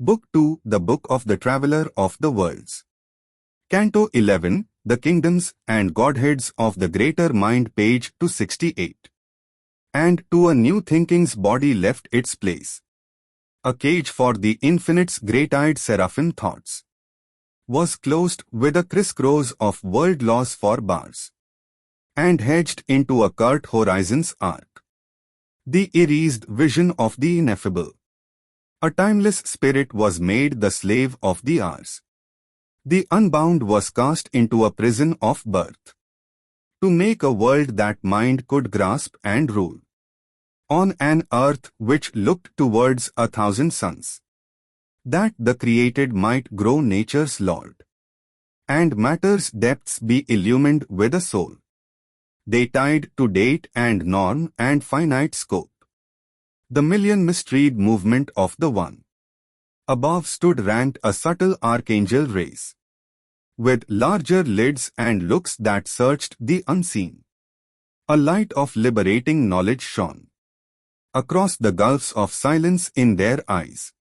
Book 2, The Book of the Traveler of the Worlds. Canto 11, The Kingdoms and Godheads of the Greater Mind, page 268. And to a new thinking's body left its place. A cage for the infinite's great-eyed seraphim thoughts was closed with a criss-cross of world laws for bars, and hedged into a curt horizon's arc. The erased vision of the ineffable. A timeless spirit was made the slave of the hours. The unbound was cast into a prison of birth, to make a world that mind could grasp and rule, on an earth which looked towards 1,000 suns, that the created might grow nature's lord, and matter's depths be illumined with a soul. They tied to date and norm and finite scope the million-mysteried movement of the One. Above stood ranked a subtle archangel race, with larger lids and looks that searched the unseen. A light of liberating knowledge shone across the gulfs of silence in their eyes.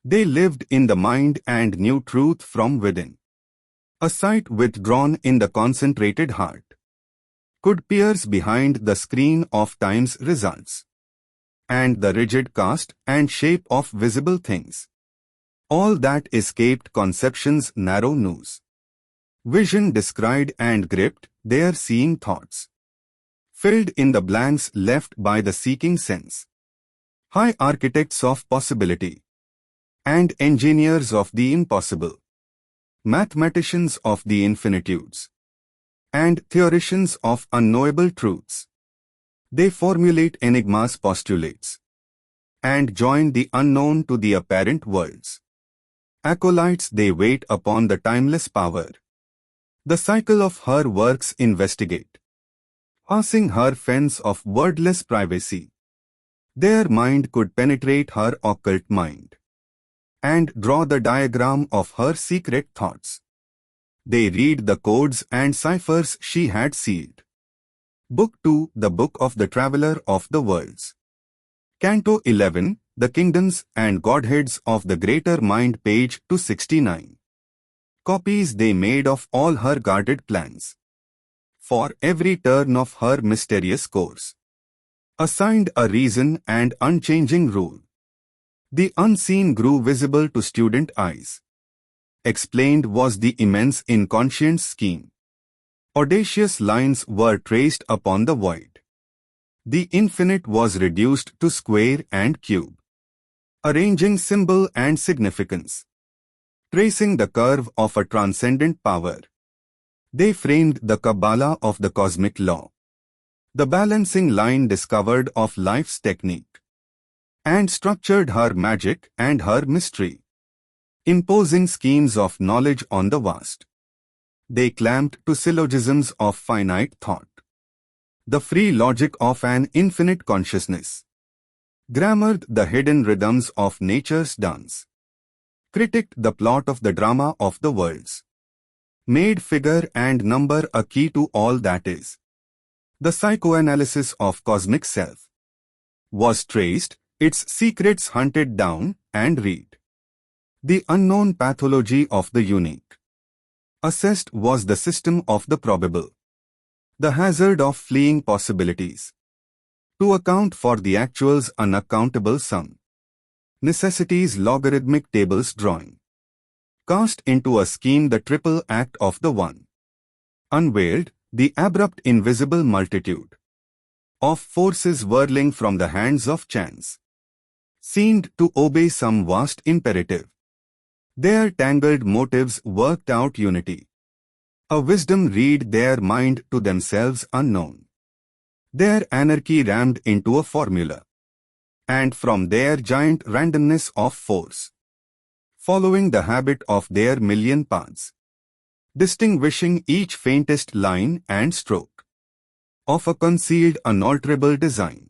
They lived in the mind and knew truth from within. A sight withdrawn in the concentrated heart could pierce behind the screen of time's results, and the rigid cast and shape of visible things. All that escaped conception's narrow noose. Vision descried and gripped their seeing thoughts, filled in the blanks left by the seeking sense. High architects of possibility, and engineers of the impossible, mathematicians of the infinitudes, and theoreticians of unknowable truths. They formulate enigmas, postulates, and join the unknown to the apparent worlds. Acolytes, they wait upon the timeless power. The cycle of her works investigate, passing her fence of wordless privacy. Their mind could penetrate her occult mind, and draw the diagram of her secret thoughts. They read the codes and ciphers she had sealed. Book 2, The Book of the Traveler of the Worlds. Canto 11, The Kingdoms and Godheads of the Greater Mind, page 269. Copies they made of all her guarded plans, for every turn of her mysterious course, assigned a reason and unchanging rule. The unseen grew visible to student eyes. Explained was the immense inconscient scheme. Audacious lines were traced upon the void. The infinite was reduced to square and cube, arranging symbol and significance, tracing the curve of a transcendent power. They framed the Kabbalah of the cosmic law, the balancing line discovered of life's technique, and structured her magic and her mystery, imposing schemes of knowledge on the vast. They clamped to syllogisms of finite thought, the free logic of an infinite consciousness, grammared the hidden rhythms of nature's dance, critiqued the plot of the drama of the worlds, made figure and number a key to all that is. The psychoanalysis of cosmic self was traced, its secrets hunted down and read. The unknown pathology of the unique assessed was the system of the probable, the hazard of fleeing possibilities, to account for the actual's unaccountable sum. Necessity's logarithmic tables drawing, cast into a scheme the triple act of the One, unveiled the abrupt invisible multitude of forces whirling from the hands of chance, seemed to obey some vast imperative. Their tangled motives worked out unity. A wisdom read their mind to themselves unknown. Their anarchy rammed into a formula, and from their giant randomness of force, following the habit of their million paths, distinguishing each faintest line and stroke of a concealed unalterable design.